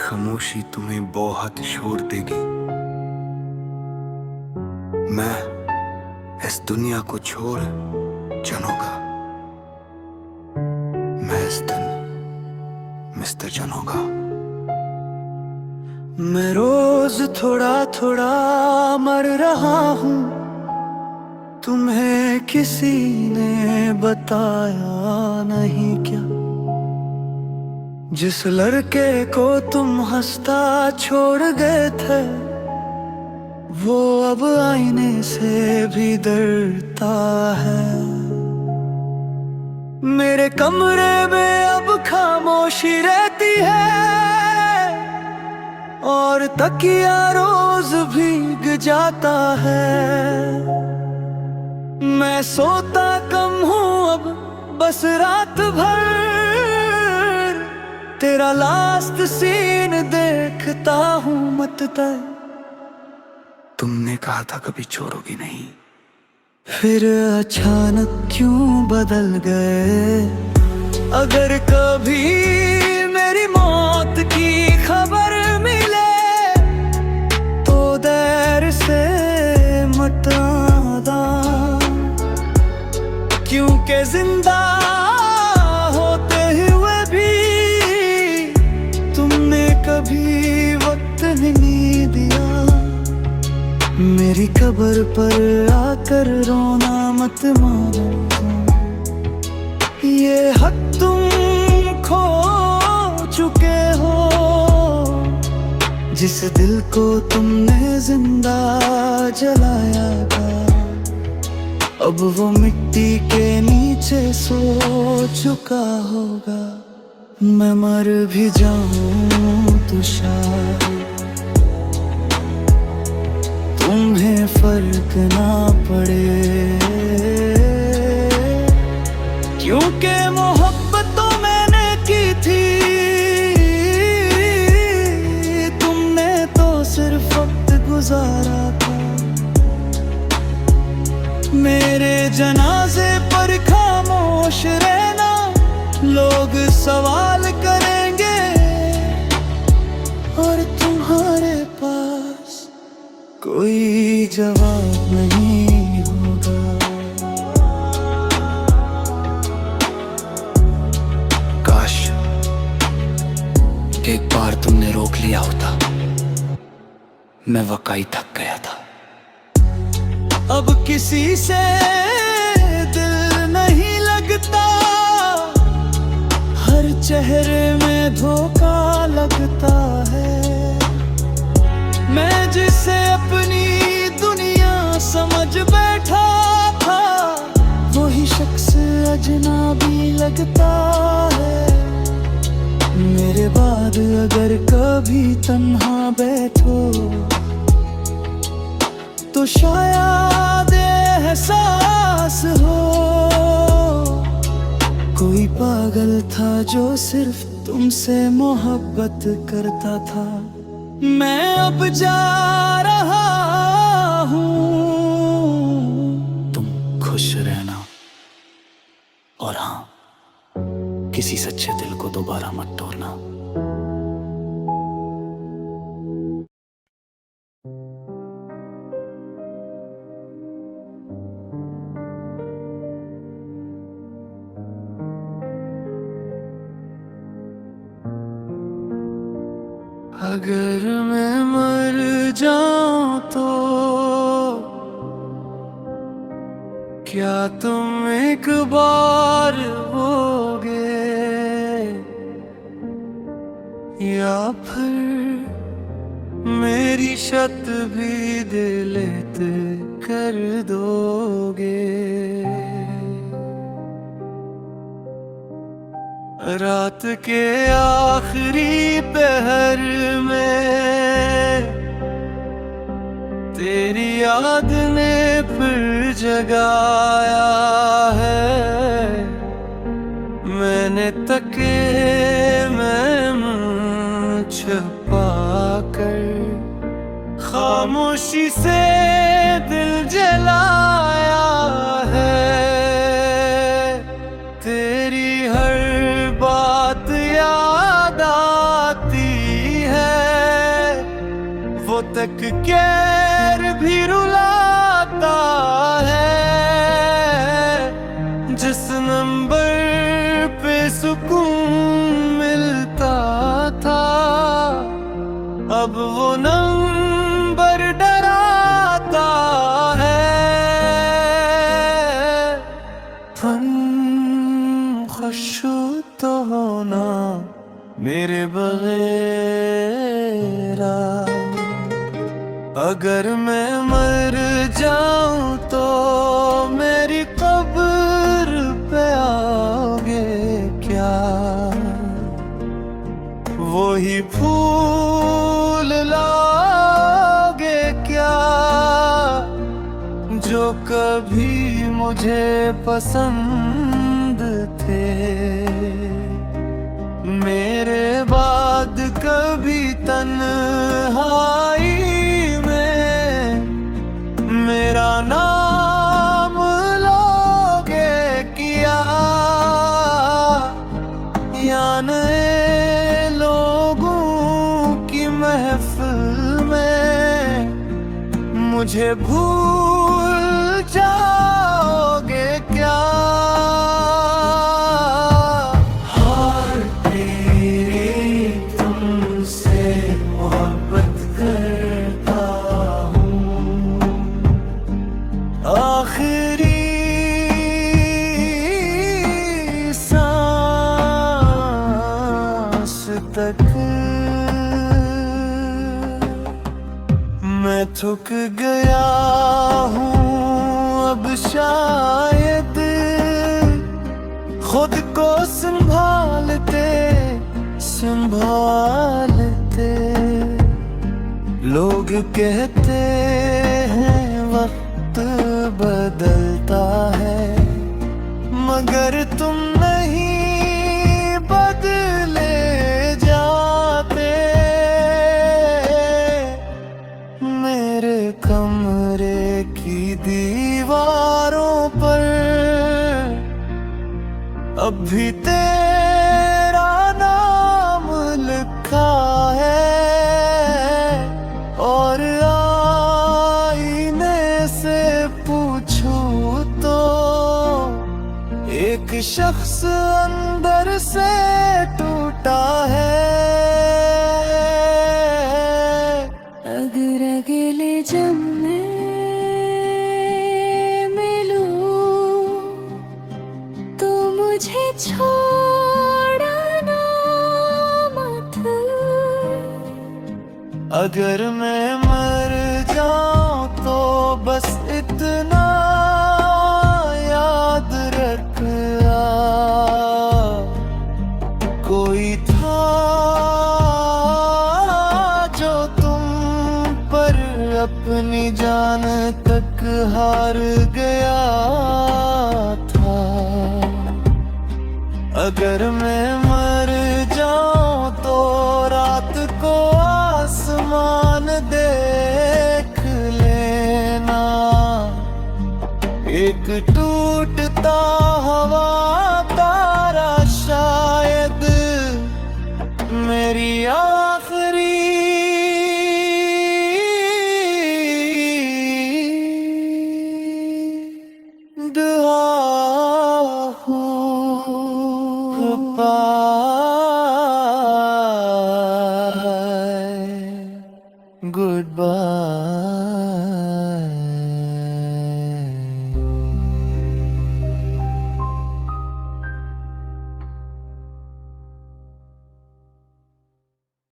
खामोशी तुम्हें बहुत शोर देगी। मैं इस दुनिया को छोड़ चलूंगा। मैं इस दिन मिस्टर चलूंगा। मैं रोज थोड़ा थोड़ा मर रहा हूँ, तुम्हें किसी ने बताया नहीं क्या? जिस लड़के को तुम हंसता छोड़ गए थे, वो अब आईने से भी डरता है। मेरे कमरे में अब खामोशी रहती है और तकिया रोज भीग जाता है। मैं सोता कम हूँ अब, बस रात भर तेरा लास्ट सीन देखता हूँ मत तय। तुमने कहा था कभी छोड़ोगी नहीं, फिर अचानक क्यों बदल गए? अगर कभी मेरी मौत की खबर मिले तो देर से मत आना, क्योंकि जिंदा होते हुए भी तुमने कभी वक्त नहीं दिया। मेरी कब्र पर आकर रोना मत मानो, ये हक तुम खो चुके हो। जिस दिल को तुमने जिंदा जलाया था, अब वो मिट्टी के नीचे सो चुका होगा। मैं मर भी जाऊं तो शायद तुम्हें फर्क ना पड़े, क्योंकि मोहब्बत तो मैंने की थी, तुमने तो सिर्फ वक्त गुजारा था। मेरे जनाजे पर खामोश रहना, लोग सवाल करेंगे और तुम्हारे पास कोई जवाब नहीं होगा। काश एक बार तुमने रोक लिया होता, मैं वाकई थक गया था। अब किसी से दिल नहीं लगता, हर चेहरे में धोखा लगता है। मैं जिसे अपनी दुनिया समझ बैठा था, वही शख्स अजनबी लगता है। मेरे बाद अगर कभी तन्हा बैठो तो शायद एहसास हो, कोई पागल था जो सिर्फ तुमसे मोहब्बत करता था। मैं अब जा रहा हूँ, तुम खुश रहना, और हाँ, किसी सच्चे दिल को दोबारा मत तोड़ना। अगर मैं मर जाऊं तो क्या तुम एक बार होगे, या फिर मेरी छत भी दिलेत कर दोगे? रात के आखिरी पहर में तेरी याद ने फिर जगाया है। मैंने तके में मुँह छुपा कर खामोशी से दिल जलाया है। तेरी हर बात याद आती है, वो तक कैर भी रुलाता है। जिस नंबर पे सुकून मिलता था, अब वो नंबर डराता है। खुश तो होना मेरे बगैरा, अगर मैं मर जाऊं तो मेरी कब्र पे आओगे क्या? वही फूल लाओगे क्या जो कभी मुझे पसंद थे? मेरे बाद कभी तन्हाई में मेरा नाम लोगे किया, या नए लोगों की महफिल में मुझे भूल जाओगे क्या? आखिरी सांस तक मैं थक गया हूँ अब शायद खुद को संभालते संभालते। लोग कहते हैं वक्त बदलता है, मगर तुम नहीं बदले जाते। मेरे कमरे की दीवारों पर अब भी तेरा नाम लिखा है, और एक शख्स अंदर से टूटा है। अगर अगले जन्म में मिलूं तो मुझे छोड़ना मत। अगर मैं मर जाऊं तो बस इतना याद रखना, कोई था जो तुम पर अपनी जान तक हार गया था। अगर मैं मर जाऊं तो रात को आसमान देख लेना, एक टूटता हवा तारा शायद मेरी आखिरी दुआ हो। Goodbye, goodbye.